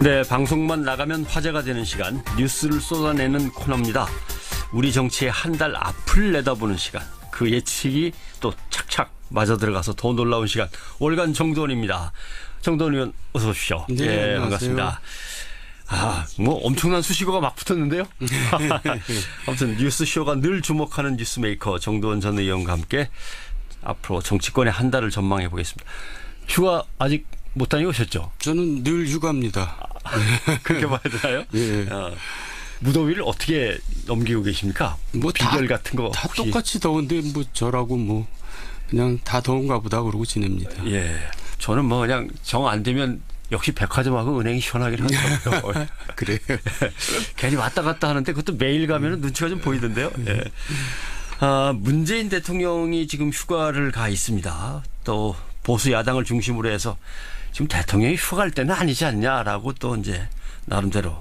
네, 방송만 나가면 화제가 되는 시간, 뉴스를 쏟아내는 코너입니다. 우리 정치의 한 달 앞을 내다보는 시간, 그 예측이 또 착착 맞아 들어가서 더 놀라운 시간, 월간 정도원입니다. 정도원 의원 어서 오십시오. 네, 반갑습니다. 뭐 엄청난 수식어가 막 붙었는데요. 아무튼 뉴스쇼가 늘 주목하는 뉴스메이커 정도원 전 의원과 함께 앞으로 정치권의 한 달을 전망해 보겠습니다. 휴가 아직 못 다녀오셨죠? 저는 늘 휴가입니다. 그렇게 봐야 되나요? 예. 무더위를 어떻게 넘기고 계십니까? 뭐 비결 같은 거 다 혹시? 똑같이 더운데 뭐 저라고 뭐 그냥 다 더운가 보다 그러고 지냅니다. 예, 저는 뭐 그냥 정 안 되면 역시 백화점하고 은행이 시원하긴 하더라고요. 그래요. 괜히 왔다 갔다 하는데 그것도 매일 가면 눈치가 좀 보이던데요. 예. 문재인 대통령이 지금 휴가를 가 있습니다. 또 보수 야당을 중심으로 해서 지금 대통령이 휴가 갈 때는 아니지 않냐라고 또 이제 나름대로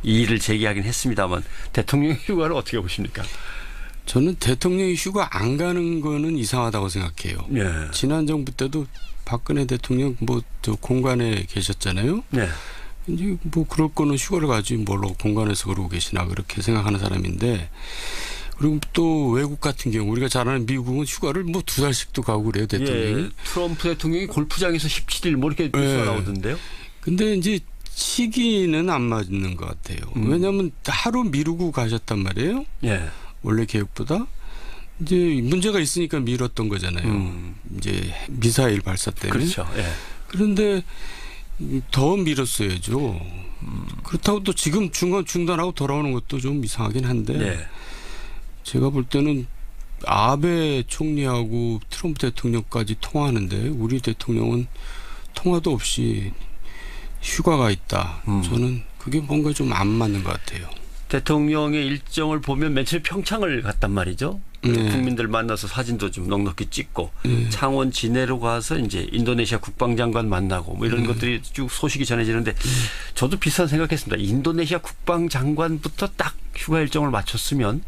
이의를 제기하긴 했습니다만 대통령 휴가를 어떻게 보십니까? 저는 대통령이 휴가 안 가는 거는 이상하다고 생각해요. 예. 지난 정부 때도 박근혜 대통령 뭐 저 공관에 계셨잖아요. 네. 이제 뭐 그럴 거는 휴가를 가지 뭘로 공관에서 그러고 계시나 그렇게 생각하는 사람인데, 그리고 또 외국 같은 경우 우리가 잘 아는 미국은 휴가를 뭐 2달씩도 가고 그래요, 대통령이. 예, 트럼프 대통령이 골프장에서 17일 뭐 이렇게 뉴스가 나오던데요. 근데 이제 시기는 안 맞는 것 같아요. 왜냐하면 하루 미루고 가셨단 말이에요. 예. 원래 계획보다. 이제 문제가 있으니까 미뤘던 거잖아요. 이제 미사일 발사 때문에. 그렇죠. 예. 그런데 더 미뤘어야죠. 그렇다고 또 지금 중간 중단하고 돌아오는 것도 좀 이상하긴 한데, 예. 제가 볼 때는 아베 총리하고 트럼프 대통령까지 통화하는데 우리 대통령은 통화도 없이 휴가가 있다. 저는 그게 뭔가 좀 안 맞는 것 같아요. 대통령의 일정을 보면 며칠 평창을 갔단 말이죠. 네. 국민들 만나서 사진도 좀 넉넉히 찍고 창원 진해로 가서 이제 인도네시아 국방장관 만나고 뭐 이런 것들이 쭉 소식이 전해지는데 저도 비슷한 생각했습니다. 인도네시아 국방장관부터 딱 휴가 일정을 맞췄으면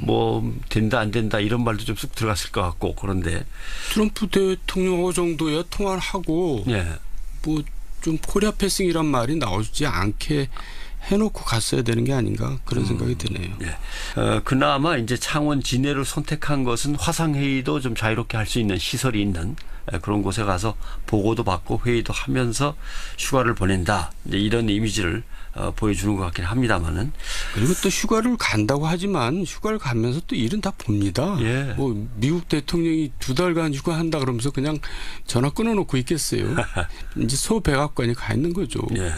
뭐 된다 안 된다 이런 말도 좀 쑥 들어갔을 것 같고, 그런데 트럼프 대통령 정도야 통화를 하고 예. 뭐 좀 코리아 패싱이란 말이 나오지 않게 해놓고 갔어야 되는 게 아닌가 그런 생각이 드네요. 예. 그나마 이제 창원 진해를 선택한 것은 화상회의도 좀 자유롭게 할 수 있는 시설이 있는 그런 곳에 가서 보고도 받고 회의도 하면서 휴가를 보낸다, 이제 이런 이미지를 보여주는 것 같긴 합니다만은. 그리고 또 휴가를 간다고 하지만 휴가를 가면서 또 일은 다 봅니다. 예. 뭐 미국 대통령이 2달간 휴가한다 그러면서 그냥 전화 끊어놓고 있겠어요. 이제 소백악관이 가 있는 거죠. 예.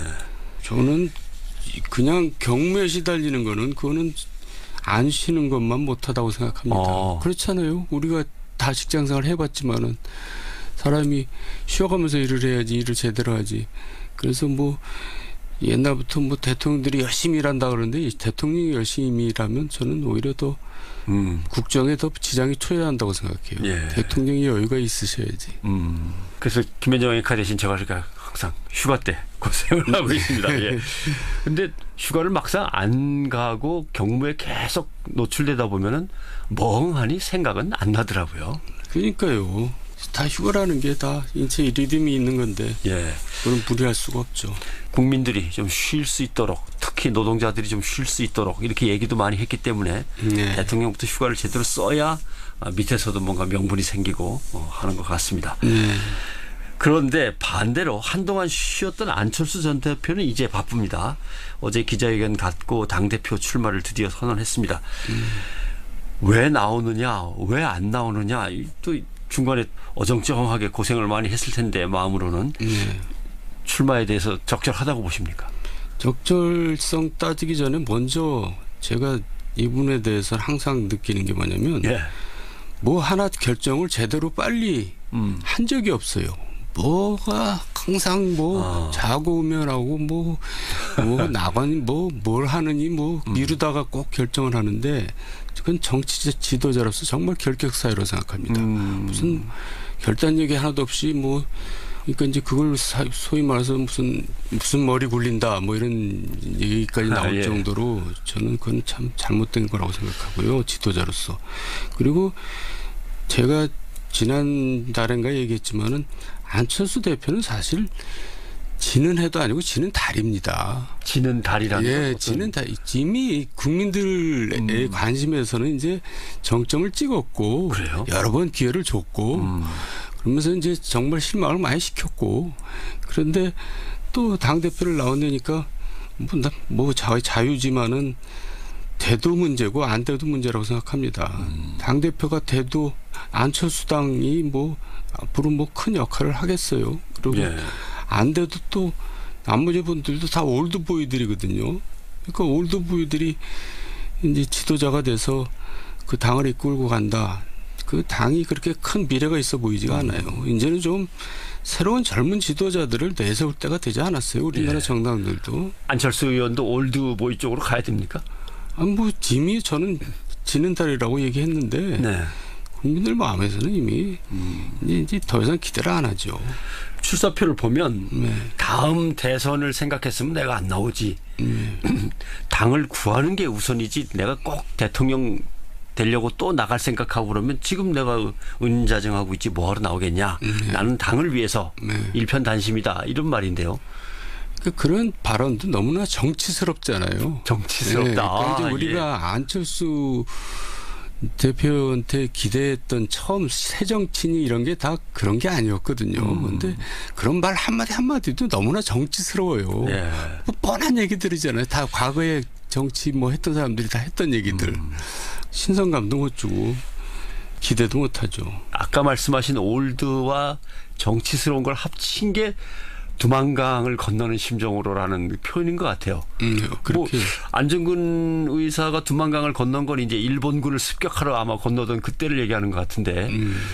저는 그냥 경무에 시달리는 거는 그거는 안 쉬는 것만 못하다고 생각합니다. 그렇잖아요. 우리가 다 직장생활 해봤지만은 사람이 쉬어가면서 일을 해야지, 일을 제대로 하지. 그래서 뭐 옛날부터 뭐 대통령들이 열심히 일한다 그러는데 대통령이 열심히 일하면 저는 오히려 더 국정에 더 지장이 초래한다고 생각해요. 예. 대통령이 여유가 있으셔야지. 그래서 김현정 의카 대신 제가 그러니까 항상 휴가 때 고생을 하고 있습니다. 예. 근데 휴가를 막상 안 가고 경무에 계속 노출되다 보면은 멍하니 생각은 안 나더라고요. 그러니까요. 다 휴가라는 게 다 인체 리듬이 있는 건데, 예. 그건 무리할 수가 없죠. 국민들이 좀 쉴 수 있도록, 특히 노동자들이 좀 쉴 수 있도록 이렇게 얘기도 많이 했기 때문에 네. 대통령부터 휴가를 제대로 써야 밑에서도 뭔가 명분이 생기고 하는 것 같습니다. 그런데 반대로 한동안 쉬었던 안철수 전 대표는 이제 바쁩니다. 어제 기자회견 갖고 당대표 출마를 드디어 선언했습니다. 왜 나오느냐, 왜 안 나오느냐, 또 중간에 어정쩡하게 고생을 많이 했을 텐데 마음으로는 출마에 대해서 적절하다고 보십니까? 적절성 따지기 전에 먼저 제가 이분에 대해서 항상 느끼는 게 뭐냐면, 뭐 하나 결정을 제대로 빨리 한 적이 없어요. 뭐가 항상 뭐 자고 오면 하고 뭐 나가니 뭐 뭘 하느니 뭐 미루다가 꼭 결정을 하는데, 그건 정치 지도자로서 정말 결격사유로 생각합니다. 무슨 결단력이 하나도 없이 뭐, 그러니까 이제 그걸 소위 말해서 무슨 머리 굴린다 뭐 이런 얘기까지 나올 정도로 저는 그건 참 잘못된 거라고 생각하고요, 지도자로서. 그리고 제가 지난달인가 얘기했지만은 안철수 대표는 사실 지는 해도 아니고 지는 달입니다. 지는 달이라는 예, 어떤... 지는 달. 이미 국민들의 관심에서는 이제 정점을 찍었고 그래요? 여러 번 기회를 줬고 그러면서 이제 정말 실망을 많이 시켰고 그런데 또 당대표를 나온다니까 뭐 자유지만은 돼도 문제고 안 돼도 문제라고 생각합니다. 당대표가 돼도 안철수 당이 뭐 앞으로 뭐 큰 역할을 하겠어요. 그리고 예. 안 돼도 또 나머지 분들도 다 올드보이들이거든요. 그러니까 올드보이들이 이제 지도자가 돼서 그 당을 이끌고 간다. 그 당이 그렇게 큰 미래가 있어 보이지가 않아요. 이제는 좀 새로운 젊은 지도자들을 내세울 때가 되지 않았어요. 우리나라 예. 정당들도. 안철수 의원도 올드보이 쪽으로 가야 됩니까? 뭐 이미 저는 지는 달이라고 얘기했는데 네. 국민들 마음에서는 이미 이제 더 이상 기대를 안 하죠. 출사표를 보면 네. 다음 대선을 생각했으면 내가 안 나오지. 당을 구하는 게 우선이지 내가 꼭 대통령 되려고 또 나갈 생각하고 그러면 지금 내가 은자정하고 있지 뭐하러 나오겠냐. 나는 당을 위해서 일편단심이다. 이런 말인데요. 그런 발언도 너무나 정치스럽잖아요. 정치스럽다. 네, 그러니까 이제 우리가 안철수 대표한테 기대했던 처음 새 정치인이 이런 게 다 그런 게 아니었거든요. 그런데 그런 말 한마디도 너무나 정치스러워요. 예. 뭐 뻔한 얘기들이잖아요. 다 과거에 정치 뭐 했던 사람들이 다 했던 얘기들. 신선감도 못 주고 기대도 못 하죠. 아까 말씀하신 올드와 정치스러운 걸 합친 게 두만강을 건너는 심정으로라는 표현인 것 같아요. 그렇게. 뭐 안정근 의사가 두만강을 건넌 건 이제 일본군을 습격하러 아마 건너던 그때를 얘기하는 것 같은데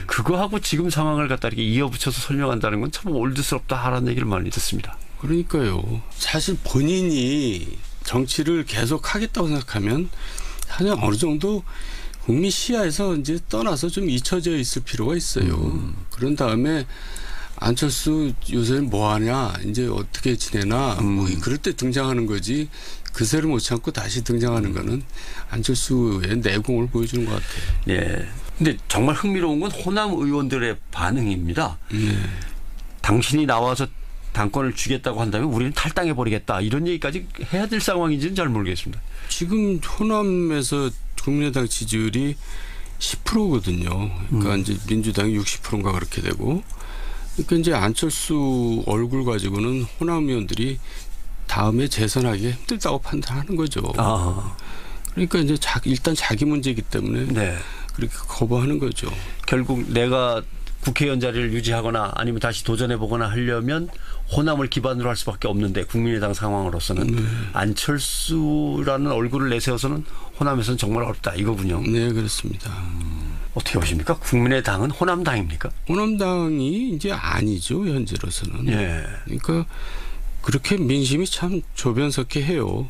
그거하고 지금 상황을 갖다 이렇게 이어붙여서 설명한다는 건 참 올드스럽다 하라는 얘기를 많이 듣습니다. 그러니까요. 사실 본인이 정치를 계속 하겠다고 생각하면 사실 어느 정도 국민 시야에서 이제 떠나서 좀 잊혀져 있을 필요가 있어요. 그런 다음에 안철수 요새 뭐 하냐, 이제 어떻게 지내나, 뭐 그럴 때 등장하는 거지. 그새를 못 참고 다시 등장하는 거는 안철수의 내공을 보여주는 것 같아요. 네. 근데 정말 흥미로운 건 호남 의원들의 반응입니다. 당신이 나와서 당권을 주겠다고 한다면 우리는 탈당해 버리겠다. 이런 얘기까지 해야 될 상황인지는 잘 모르겠습니다. 지금 호남에서 국민의당 지지율이 10%거든요. 그러니까 이제 민주당이 60%인가 그렇게 되고. 그러니까 이제 안철수 얼굴 가지고는 호남 의원들이 다음에 재선하기 힘들다고 판단하는 거죠. 아. 그러니까 이제 일단 자기 문제이기 때문에 네. 그렇게 거부하는 거죠. 결국 내가 국회의원 자리를 유지하거나 아니면 다시 도전해보거나 하려면 호남을 기반으로 할 수밖에 없는데 국민의당 상황으로서는 안철수라는 얼굴을 내세워서는 호남에서는 정말 어렵다 이거군요. 네, 그렇습니다. 어떻게 보십니까? 국민의당은 호남당입니까? 호남당이 이제 아니죠, 현재로서는. 예. 그러니까 그렇게 민심이 참 조변석해해요.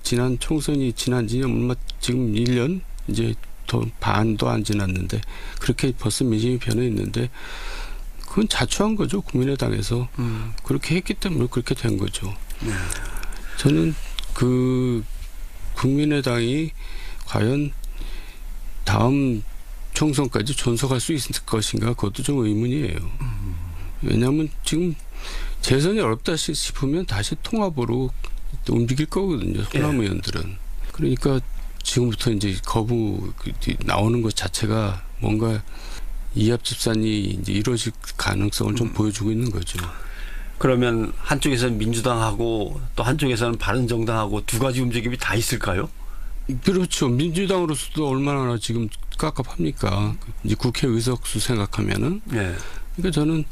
지난 총선이 지난 지 얼마 지금 1년 이제 더 반도 안 지났는데 그렇게 벌써 민심이 변해 있는데 그건 자초한 거죠. 국민의당에서 그렇게 했기 때문에 그렇게 된 거죠. 저는 그 국민의당이 과연 다음 총선까지 존속할 수 있을 것인가 그것도 좀 의문이에요. 왜냐하면 지금 재선이 어렵다 싶으면 다시 통합으로 움직일 거거든요. 호남 의원들은. 그러니까 지금부터 이제 거부 나오는 것 자체가 뭔가 이합집산이 이제 이루어질 가능성을 좀 보여주고 있는 거죠. 그러면 한쪽에서는 민주당하고 또 한쪽에서는 바른정당하고 두 가지 움직임이 다 있을까요? 그렇죠. 민주당으로서도 얼마나 지금 깝깝합니까? 이제 국회 의석수 생각하면은. 네. 그러니까 저는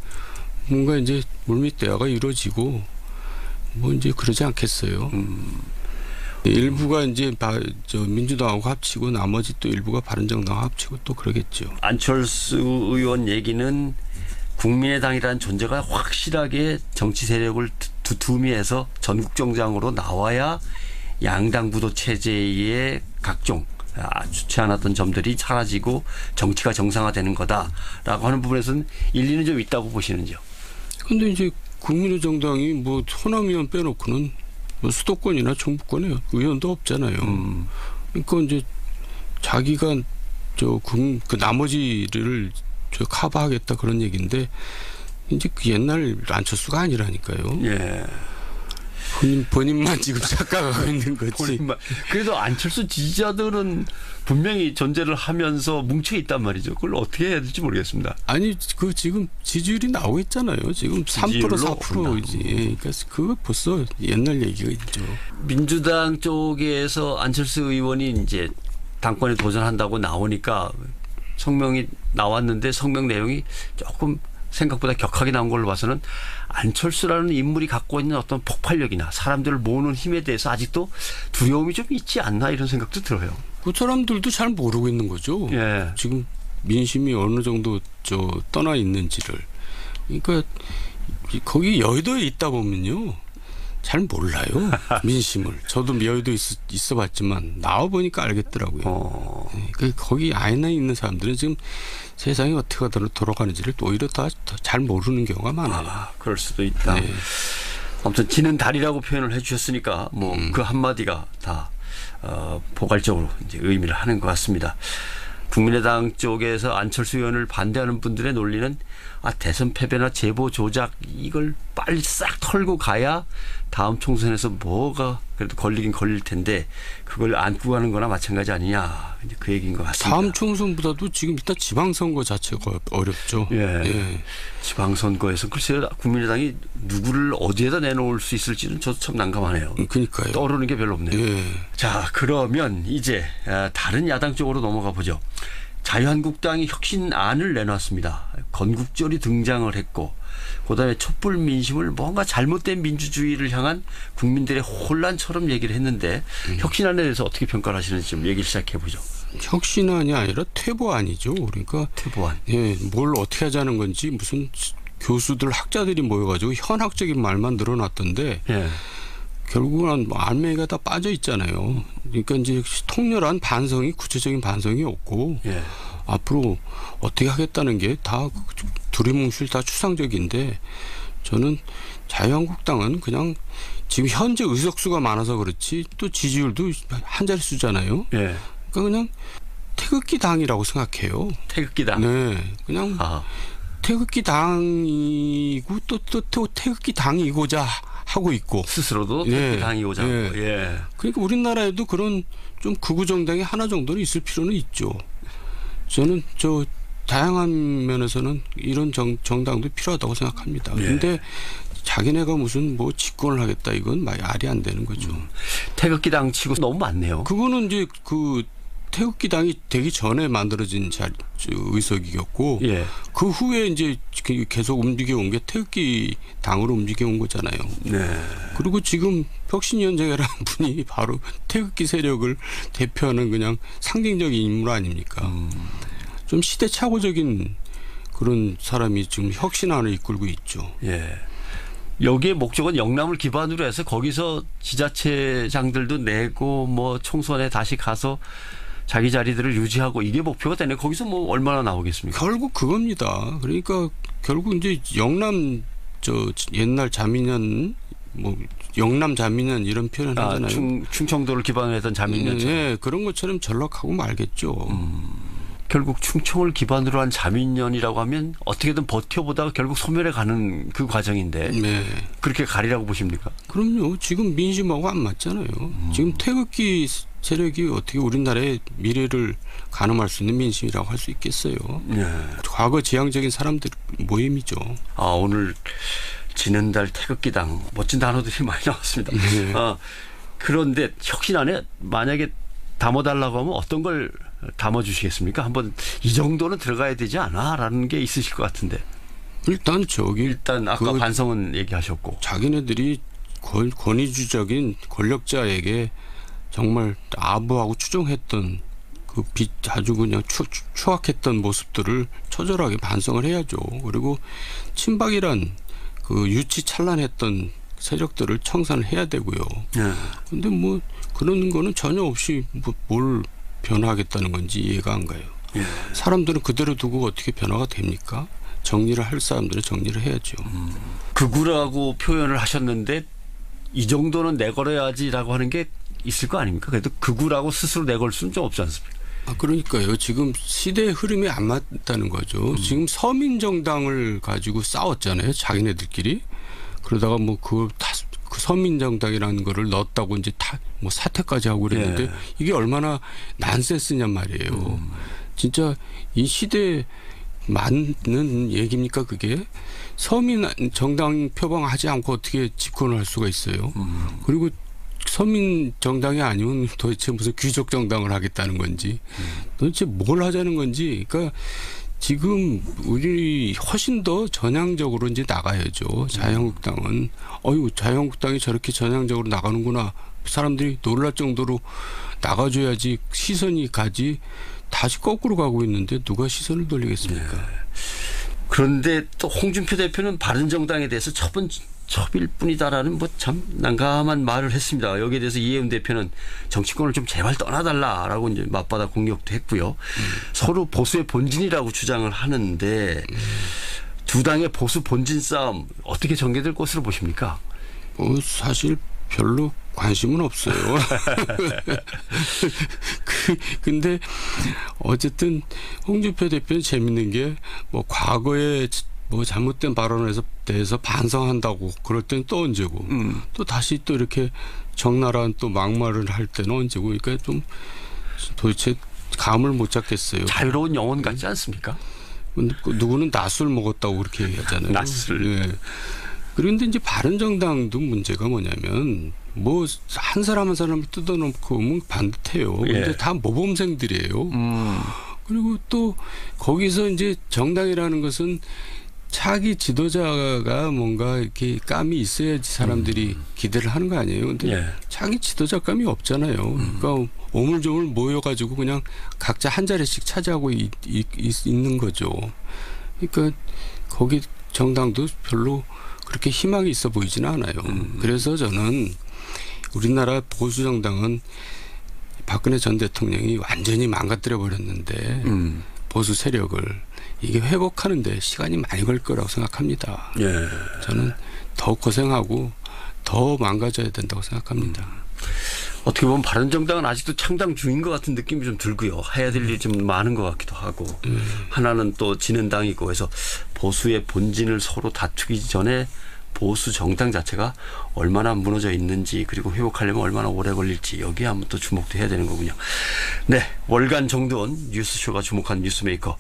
뭔가 이제 물밑 대화가 이루어지고 뭐 이제 그러지 않겠어요. 일부가 이제 민주당하고 합치고 나머지 또 일부가 바른정당하고 합치고 또 그러겠죠. 안철수 의원 얘기는 국민의당이라는 존재가 확실하게 정치 세력을 두툼히해서 전국 정당으로 나와야 양당 구도 체제의 각종 좋지 않았던 점들이 사라지고 정치가 정상화되는 거다라고 하는 부분에서는 일리는 좀 있다고 보시는지요? 그런데 이제 국민의 정당이 뭐 호남 의원 빼놓고는 뭐 수도권이나 충북권에 의원도 없잖아요. 그러니까 이제 자기가 그 나머지를 커버하겠다 그런 얘기인데 이제 그 옛날 안철수가 아니라니까요. 예. 본인만 지금 착각하고 있는 거지. 본인만. 그래도 안철수 지지자들은 분명히 존재를 하면서 뭉쳐 있단 말이죠. 그걸 어떻게 해야 될지 모르겠습니다. 아니 그 지금 지지율이 나오고 있잖아요. 지금 3% 4%이지. 그러니까 그거 벌써 옛날 얘기가 있죠. 민주당 쪽에서 안철수 의원이 이제 당권에 도전한다고 나오니까 성명이 나왔는데 성명 내용이 조금 생각보다 격하게 나온 걸로 봐서는 안철수라는 인물이 갖고 있는 어떤 폭발력이나 사람들을 모으는 힘에 대해서 아직도 두려움이 좀 있지 않나 이런 생각도 들어요. 그 사람들도 잘 모르고 있는 거죠. 예. 지금 민심이 어느 정도 떠나 있는지를. 그러니까 거기 여의도에 있다 보면요. 잘 몰라요. 민심을. 저도 여의도에 있어봤지만 나와보니까 알겠더라고요. 그러니까 거기 안에 있는 사람들은 지금 세상이 어떻게 돌아가는지를 오히려 다 잘 모르는 경우가 많아요. 그럴 수도 있다. 네. 아무튼 지는 달이라고 표현을 해주셨으니까 뭐 그 한마디가 다 포괄적으로 이제 의미를 하는 것 같습니다. 국민의당 쪽에서 안철수 의원을 반대하는 분들의 논리는 대선 패배나 제보 조작 이걸 빨리 싹 털고 가야 다음 총선에서 뭐가 그래도 걸리긴 걸릴 텐데 그걸 안고 가는 거나 마찬가지 아니냐 이제 그 얘기인 것 같습니다. 다음 총선보다도 지금 일단 지방선거 자체가 어렵죠. 예. 예. 지방선거에서 글쎄요 국민의당이 누구를 어디에다 내놓을 수 있을지는 저도 참 난감하네요. 그러니까요. 떠오르는 게 별로 없네요. 예. 자 그러면 이제 다른 야당 쪽으로 넘어가 보죠. 자유한국당이 혁신안을 내놨습니다. 건국절이 등장을 했고 그다음에 촛불 민심을 뭔가 잘못된 민주주의를 향한 국민들의 혼란처럼 얘기를 했는데 혁신안에 대해서 어떻게 평가를 하시는지 좀 얘기를 시작해 보죠. 혁신안이 아니라 퇴보안이죠. 그러니까 퇴보안. 예, 뭘 어떻게 하자는 건지 무슨 교수들 학자들이 모여가지고 현학적인 말만 늘어났던데 예. 결국은 알맹이가 다 빠져 있잖아요. 그러니까 이제 통렬한 반성이 구체적인 반성이 없고 예. 앞으로 어떻게 하겠다는 게 다 두리뭉실 다 추상적인데 저는 자유한국당은 그냥 지금 현재 의석수가 많아서 그렇지 또 지지율도 한 자릿수잖아요. 예. 그러니까 그냥 태극기 당이라고 생각해요. 태극기 당. 네, 그냥 태극기 당이고 또 태극기 당이고자 하고 있고 스스로도 태극기 당이고자 하고. 예. 그러니까 우리나라에도 그런 좀 극우 정당이 하나 정도는 있을 필요는 있죠. 저는 다양한 면에서는 이런 정당도 필요하다고 생각합니다. 그런데 예. 자기네가 무슨 뭐 집권을 하겠다 이건 말이 안 되는 거죠. 태극기 당 치고 너무 많네요. 그거는 이제 그 태극기 당이 되기 전에 만들어진 의석이었고 예. 그 후에 이제 계속 움직여 온 게 태극기 당으로 움직여 온 거잖아요. 네. 그리고 지금 혁신위원장이라는 분이 바로 태극기 세력을 대표하는 그냥 상징적인 인물 아닙니까? 좀 시대착오적인 그런 사람이 지금 혁신안을 이끌고 있죠. 예. 여기에 목적은 영남을 기반으로 해서 거기서 지자체장들도 내고 뭐 총선에 다시 가서 자기 자리들을 유지하고 이게 목표가 되네. 거기서 뭐 얼마나 나오겠습니까? 결국 그겁니다. 그러니까 결국 이제 영남 옛날 자민련 뭐 영남 자민련 이런 표현을 하잖아요. 충청도를 기반으로 했던 자민련처럼. 네, 그런 것처럼 전락하고 말겠죠. 결국 충청을 기반으로 한 자민련이라고 하면 어떻게든 버텨보다가 결국 소멸해 가는 그 과정인데 네. 그렇게 가리라고 보십니까? 그럼요. 지금 민심하고 안 맞잖아요. 지금 태극기 세력이 어떻게 우리나라의 미래를 가늠할 수 있는 민심이라고 할 수 있겠어요. 네. 과거 지향적인 사람들 모임이죠. 오늘 지는달 태극기당 멋진 단어들이 많이 나왔습니다. 네. 그런데 혁신안에 만약에 담아달라고 하면 어떤 걸 담아주시겠습니까? 한번 이 정도는 들어가야 되지 않아라는 게 있으실 것 같은데. 일단 아까 반성은 얘기하셨고. 자기네들이 권위주적인 권력자에게 정말 아부하고 추종했던 그 아주 그냥 추악했던 모습들을 처절하게 반성을 해야죠. 그리고 친박이란 그 유치찬란했던 세력들을 청산을 해야 되고요. 그런데 뭐 그런 거는 전혀 없이 뭘 변화하겠다는 건지 이해가 안 가요. 사람들은 그대로 두고 어떻게 변화가 됩니까? 정리를 할 사람들은 정리를 해야죠. 극우라고 표현을 하셨는데 이 정도는 내걸어야지라고 하는 게 있을 거 아닙니까? 그래도 극우라고 스스로 내걸 수는 좀 없지 않습니까? 그러니까요. 지금 시대의 흐름이 안 맞다는 거죠. 지금 서민정당을 가지고 싸웠잖아요. 자기네들끼리. 그러다가 뭐 그 서민정당이라는 거를 넣었다고 이제 뭐 사퇴까지 하고 그랬는데 예. 이게 얼마나 난센스냔 말이에요. 진짜 이 시대에 맞는 얘기입니까 그게? 서민 정당 표방하지 않고 어떻게 집권을 할 수가 있어요. 그리고 서민 정당이 아니면 도대체 무슨 귀족 정당을 하겠다는 건지 도대체 뭘 하자는 건지. 그러니까 지금 우리 훨씬 더 전향적으로 이제 나가야죠. 자유한국당은 자유한국당이 저렇게 전향적으로 나가는구나. 사람들이 놀랄 정도로 나가줘야지 시선이 가지. 다시 거꾸로 가고 있는데 누가 시선을 돌리겠습니까? 네. 그런데 또 홍준표 대표는 바른정당에 대해서 첩일 뿐이다라는 뭐 참 난감한 말을 했습니다. 여기에 대해서 이해운 대표는 정치권을 좀 제발 떠나달라라고 이제 맞받아 공격도 했고요. 서로 보수의 본진이라고 주장을 하는데 두 당의 보수 본진 싸움 어떻게 전개될 것으로 보십니까? 사실 별로 관심은 없어요. 근데 어쨌든 홍준표 대표는 재밌는 게 뭐 과거에 뭐 잘못된 발언에 대해서 반성한다고 그럴 때는 또 언제고 또 다시 또 이렇게 적나라한 또 막말을 할 때는 언제고. 그러니까 좀 도대체 감을 못 잡겠어요. 자유로운 영혼 같지 않습니까? 누구는 낮술 먹었다고 그렇게 얘기하잖아요. 낮술. 네. 그런데 이제 바른정당도 문제가 뭐냐면 뭐 한 사람 한 사람을 뜯어놓고 오면 반듯해요. 근데 다 모범생들이에요. 그리고 또 거기서 이제 정당이라는 것은 차기 지도자가 뭔가 이렇게 감이 있어야지 사람들이 기대를 하는 거 아니에요. 근데 차기 지도자감이 없잖아요. 그러니까 오물조물 모여가지고 그냥 각자 한 자리씩 차지하고 있는 거죠. 그러니까 거기 정당도 별로 그렇게 희망이 있어 보이지는 않아요. 그래서 저는 우리나라 보수 정당은 박근혜 전 대통령이 완전히 망가뜨려 버렸는데 보수 세력을 이게 회복하는데 시간이 많이 걸 거라고 생각합니다. 저는 더 고생하고 더 망가져야 된다고 생각합니다. 어떻게 보면 바른정당은 아직도 창당 중인 것 같은 느낌이 좀 들고요. 해야 될 일이 좀 많은 것 같기도 하고 하나는 또 지는 당이고 해서 보수의 본진을 서로 다투기 전에 보수 정당 자체가 얼마나 무너져 있는지 그리고 회복하려면 얼마나 오래 걸릴지 여기에 한번 또 주목도 해야 되는 거군요. 네, 월간 정두원 뉴스쇼가 주목한 뉴스메이커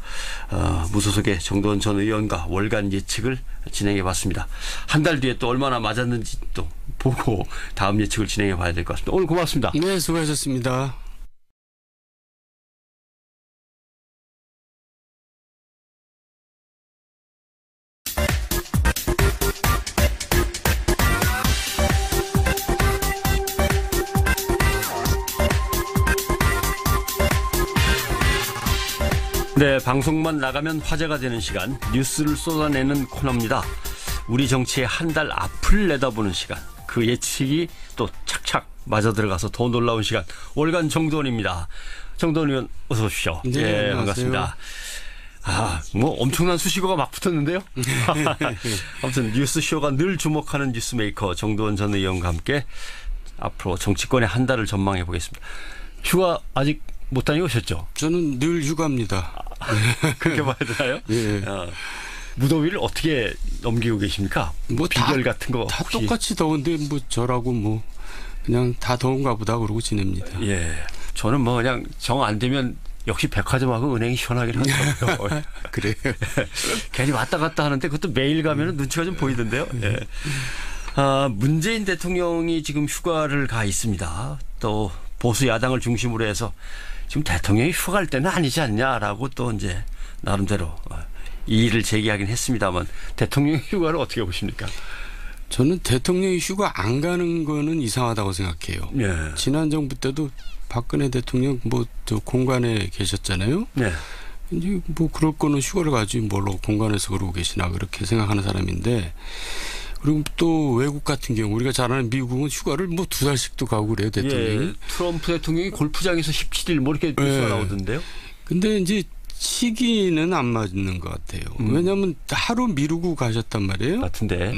무소속의 정두원 전 의원과 월간 예측을 진행해 봤습니다. 한 달 뒤에 또 얼마나 맞았는지 또 보고 다음 예측을 진행해 봐야 될 것 같습니다. 오늘 고맙습니다. 네, 수고하셨습니다. 네, 방송만 나가면 화제가 되는 시간 뉴스를 쏟아내는 코너입니다. 우리 정치의 한 달 앞을 내다보는 시간 그 예측이 또 착착 맞아 들어가서 더 놀라운 시간 월간 정두원입니다. 정두원 의원 어서 오십시오. 네, 반갑습니다. 뭐 엄청난 수식어가 막 붙었는데요. 아무튼 뉴스쇼가 늘 주목하는 뉴스메이커 정두원 전 의원과 함께 앞으로 정치권의 한 달을 전망해 보겠습니다. 휴가 아직 못 다녀오셨죠? 저는 늘 휴가입니다. 그렇게 봐야 되나요? 예. 무더위를 어떻게 넘기고 계십니까? 뭐 비결 같은 거 다 혹시? 똑같이 더운데 뭐 저라고 뭐 그냥 다 더운가 보다 그러고 지냅니다. 예. 저는 뭐 그냥 정 안 되면 역시 백화점하고 은행이 시원하긴 하더라고요. 그래요. 괜히 왔다 갔다 하는데 그것도 매일 가면 눈치가 좀 보이던데요. 예. 문재인 대통령이 지금 휴가를 가 있습니다. 또 보수 야당을 중심으로 해서 지금 대통령이 휴가할 때는 아니지 않냐라고 또 이제 나름대로 이의를 제기하긴 했습니다만 대통령 휴가를 어떻게 보십니까? 저는 대통령이 휴가 안 가는 거는 이상하다고 생각해요. 예. 지난 정부 때도 박근혜 대통령 뭐 저 공관에 계셨잖아요. 네. 이제 뭐 그럴 거는 휴가를 가지 뭘로 공관에서 그러고 계시나 그렇게 생각하는 사람인데 그리고 또 외국 같은 경우 우리가 잘 아는 미국은 휴가를 뭐 2달씩도 가고 그래요 대통령이. 예. 트럼프 대통령이 골프장에서 17일 뭐 이렇게 뉴스가 나오던데요. 근데 이제 시기는 안 맞는 것 같아요. 왜냐하면 하루 미루고 가셨단 말이에요. 같은데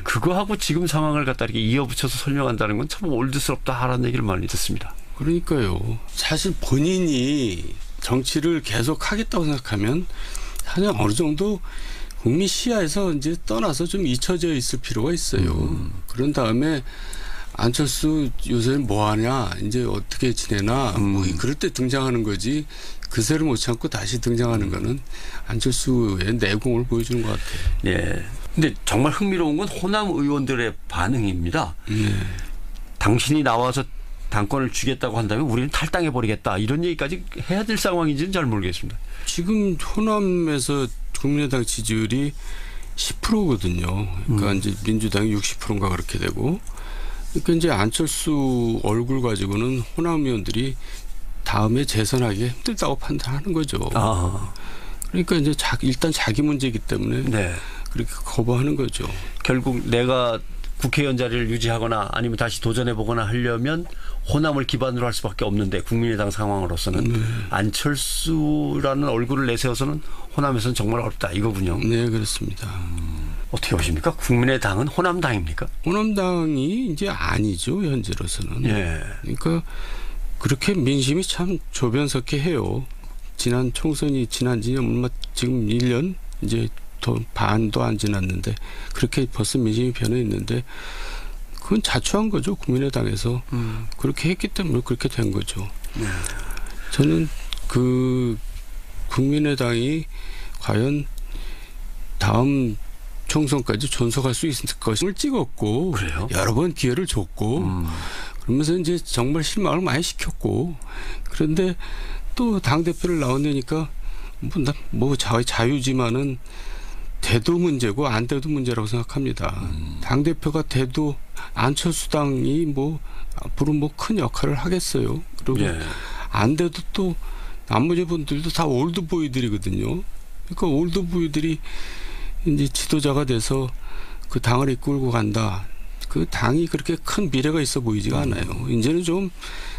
그거하고 지금 상황을 갖다 이렇게 이어붙여서 설명한다는 건 참 올드스럽다 하라는 얘기를 많이 듣습니다. 그러니까요. 사실 본인이 정치를 계속 하겠다고 생각하면 사실 어느 정도 국민 시야에서 이제 떠나서 좀 잊혀져 있을 필요가 있어요. 그런 다음에 안철수 요새 뭐 하냐, 이제 어떻게 지내나, 뭐 그럴 때 등장하는 거지. 그새를 못 참고 다시 등장하는 거는 안철수의 내공을 보여주는 것 같아요. 예. 근데 정말 흥미로운 건 호남 의원들의 반응입니다. 당신이 나와서 당권을 주겠다고 한다면 우리는 탈당해 버리겠다, 이런 얘기까지 해야 될 상황인지는 잘 모르겠습니다. 지금 호남에서 국민의당 지지율이 10%거든요. 그러니까 이제 민주당이 60%인가 그렇게 되고. 그러니까 이제 안철수 얼굴 가지고는 호남 의원들이 다음에 재선하기 힘들다고 판단하는 거죠. 아. 그러니까 이제 일단 자기 문제이기 때문에 네. 그렇게 거부하는 거죠. 결국 내가 국회의원 자리를 유지하거나 아니면 다시 도전해보거나 하려면 호남을 기반으로 할 수밖에 없는데, 국민의당 상황으로서는 안철수라는 얼굴을 내세워서는 호남에서는 정말 어렵다, 이거군요. 네, 그렇습니다. 어떻게 보십니까? 국민의당은 호남당입니까? 호남당이 이제 아니죠, 현재로서는. 예. 그러니까 그렇게 민심이 참 조변석해해요. 지난 총선이 지난 지 얼마, 지금 1년 이제 더 반도 안 지났는데 그렇게 벌써 민심이 변해 있는데, 그건 자초한 거죠, 국민의당에서. 그렇게 했기 때문에 그렇게 된 거죠. 저는 그 국민의당이 과연 다음 총선까지 존속할 수 있을 것임을 찍었고, 그래요? 여러 번 기회를 줬고, 그러면서 이제 정말 실망을 많이 시켰고, 그런데 또 당대표를 나온다니까 뭐 자유지만은 돼도 문제고 안 돼도 문제라고 생각합니다. 당대표가 돼도 안철수당이 뭐 앞으로 뭐 큰 역할을 하겠어요. 그리고 예. 안 돼도 또 나머지 분들도 다 올드보이들이거든요. 그러니까 올드보이들이 이제 지도자가 돼서 그 당을 이끌고 간다. 그 당이 그렇게 큰 미래가 있어 보이지가 않아요. 이제는 좀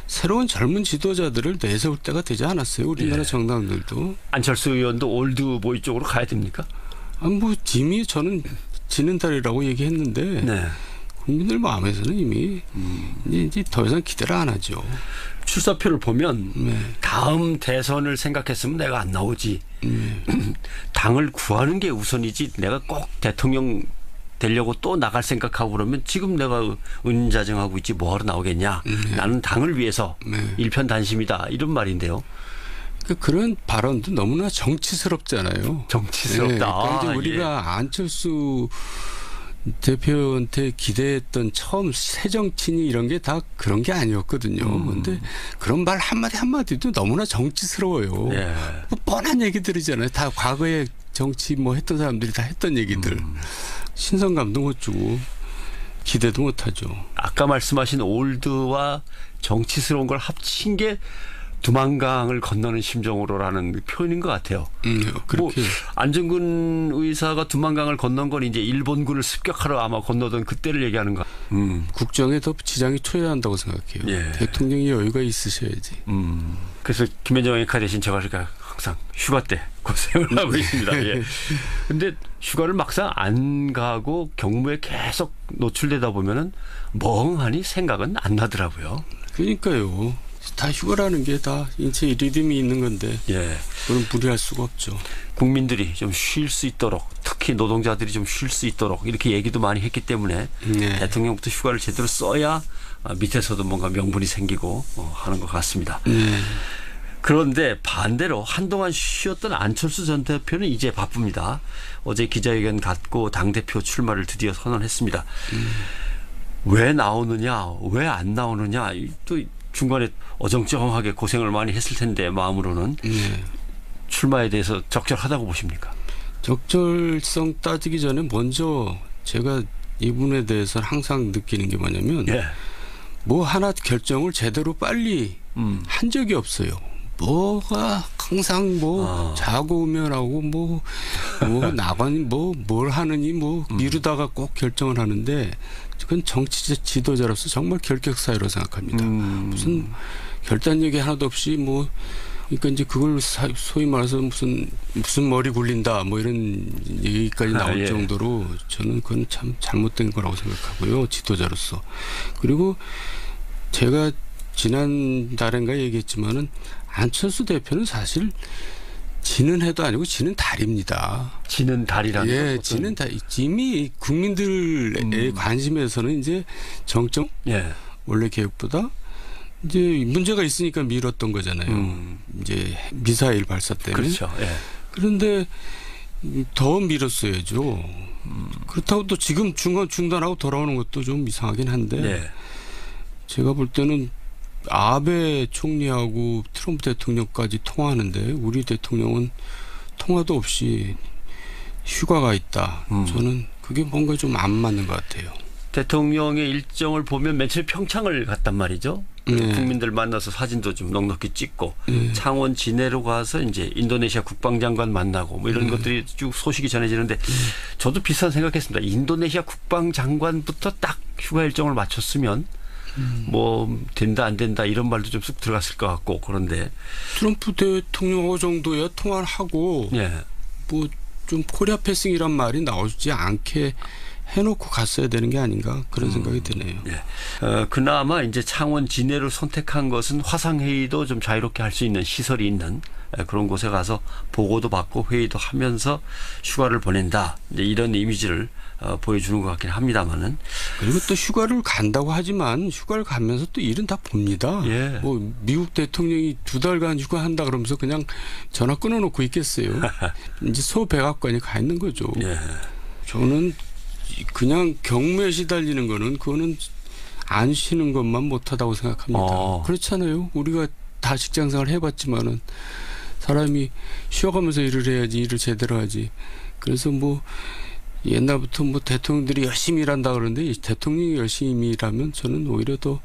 새로운 젊은 지도자들을 내세울 때가 되지 않았어요, 우리나라 예. 정당들도. 안철수 의원도 올드보이 쪽으로 가야 됩니까? 뭐 이미 저는 지는달이라고 얘기했는데 네. 국민들 마음에서는 이미 이제 더 이상 기대를 안 하죠. 출사표를 보면 네. 다음 대선을 생각했으면 내가 안 나오지. 당을 구하는 게 우선이지, 내가 꼭 대통령 되려고 또 나갈 생각하고 그러면 지금 내가 은자정하고 있지 뭐하러 나오겠냐. 나는 당을 위해서 일편단심이다, 이런 말인데요. 그런 발언도 너무나 정치스럽잖아요. 정치스럽다. 네, 그러니까 이제 우리가 안철수 대표한테 기대했던 처음 새정치니 이런 게 다 그런 게 아니었거든요. 그런데 그런 말 한마디도 너무나 정치스러워요. 예. 뭐 뻔한 얘기들이잖아요. 다 과거에 정치 뭐 했던 사람들이 다 했던 얘기들. 신선감도 못 주고 기대도 못 하죠. 아까 말씀하신 올드와 정치스러운 걸 합친 게 두만강을 건너는 심정으로라는 표현인 것 같아요. 그렇게. 뭐 안중근 의사가 두만강을 건넌 건 이제 일본군을 습격하러 아마 건너던 그때를 얘기하는 거. 국정에 더 지장이 초래한다고 생각해요. 예. 대통령이 여유가 있으셔야지. 그래서 김현정 앵커 대신 제가 항상 휴가 때 고생을 하고 있습니다. 예. 근데 휴가를 막상 안 가고 경무에 계속 노출되다 보면은 멍하니 생각은 안 나더라고요. 그러니까요. 다 휴가라는 게 다 인체 리듬이 있는 건데 예. 그건 무리할 수가 없죠. 국민들이 좀 쉴 수 있도록, 특히 노동자들이 좀 쉴 수 있도록 이렇게 얘기도 많이 했기 때문에 네. 대통령부터 휴가를 제대로 써야 밑에서도 뭔가 명분이 생기고 하는 것 같습니다. 그런데 반대로 한동안 쉬었던 안철수 전 대표는 이제 바쁩니다. 어제 기자회견 갖고 당대표 출마를 드디어 선언했습니다. 왜 나오느냐, 왜 안 나오느냐, 또 중간에 어정쩡하게 고생을 많이 했을 텐데 마음으로는 출마에 대해서 적절하다고 보십니까? 적절성 따지기 전에 먼저 제가 이분에 대해서 항상 느끼는 게 뭐냐면 예. 뭐 하나 결정을 제대로 빨리 한 적이 없어요. 뭐가 항상 뭐 자고 오면 하고 뭐 나가니 뭘 하느니 뭐 미루다가 꼭 결정을 하는데 그건 정치 지도자로서 정말 결격사유로 생각합니다. 무슨 결단력이 하나도 없이 뭐 그러니까 이제 그걸 소위 말해서 무슨 머리 굴린다 뭐 이런 얘기까지 나올 예. 정도로 저는 그건 참 잘못된 거라고 생각하고요, 지도자로서. 그리고 제가 지난 달인가 얘기했지만은 안철수 대표는 사실 지는 해도 아니고 지는 달입니다. 지는 달이라는 예, 어떤... 지는 달. 이미 국민들의 관심에서는 이제 정점 예. 원래 계획보다 이제 문제가 있으니까 미뤘던 거잖아요. 이제 미사일 발사 때문에. 그렇죠. 예. 그런데 더 미뤘어야죠. 그렇다고 또 지금 중단하고 돌아오는 것도 좀 이상하긴 한데 예. 제가 볼 때는 아베 총리하고 트럼프 대통령까지 통화하는데 우리 대통령은 통화도 없이 휴가가 있다. 저는 그게 뭔가 좀 안 맞는 것 같아요. 대통령의 일정을 보면 며칠 평창을 갔단 말이죠. 네. 국민들 만나서 사진도 좀 넉넉히 찍고 네. 창원 진해로 가서 이제 인도네시아 국방장관 만나고 뭐 이런 것들이 쭉 소식이 전해지는데 저도 비슷한 생각했습니다. 인도네시아 국방장관부터 딱 휴가 일정을 맞췄으면 뭐 된다 안 된다 이런 말도 좀 쑥 들어갔을 것 같고 그런데 트럼프 대통령하고 정도야 통화를 하고 예. 뭐 좀 코리아 패싱이란 말이 나오지 않게 해놓고 갔어야 되는 게 아닌가 그런 생각이 드네요. 예. 그나마 이제 창원 진해를 선택한 것은 화상회의도 좀 자유롭게 할 수 있는 시설이 있는 그런 곳에 가서 보고도 받고 회의도 하면서 휴가를 보낸다. 이제 이런 이미지를 보여주는 것 같긴 합니다만은. 그리고 또 휴가를 간다고 하지만 휴가를 가면서 또 일은 다 봅니다. 예. 뭐 미국 대통령이 2달간 휴가한다 그러면서 그냥 전화 끊어놓고 있겠어요. 이제 소백악관이 가 있는 거죠. 예. 저는 그냥 경무에 시달리는 거는 그거는 안 쉬는 것만 못하다고 생각합니다. 그렇잖아요. 우리가 다 직장생활 해봤지만은 사람이 쉬어가면서 일을 해야지 일을 제대로 하지. 그래서 뭐 옛날부터 뭐 대통령들이 열심히 일한다 그러는데 대통령이 열심히 일하면 저는 오히려 더